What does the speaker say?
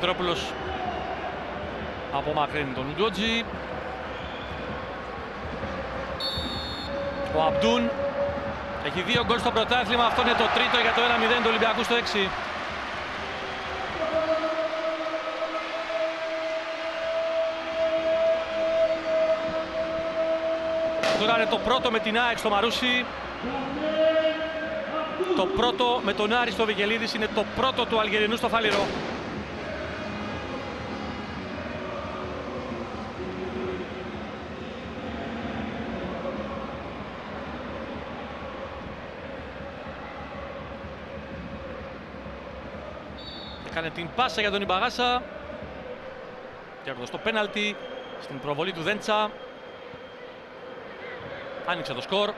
Μητρόπουλος απομακρύνει τον Ουντότζη. Ο Αμπτούν έχει 2 γκολ στο πρωτάθλημα, αυτό είναι το τρίτο για το 1-0 του Ολυμπιακού στο 6. Τώρα είναι το πρώτο με την ΑΕΚ στο Μαρούσι. Το πρώτο με τον Άρη στο Βικελίδης, είναι το πρώτο του Αλγερινού στο Φάληρο. Έκανε την πάσα για τον Ιμπαγάσα. Κέρδος το πέναλτι στην προβολή του Δέντσα. Άνοιξε το σκορ.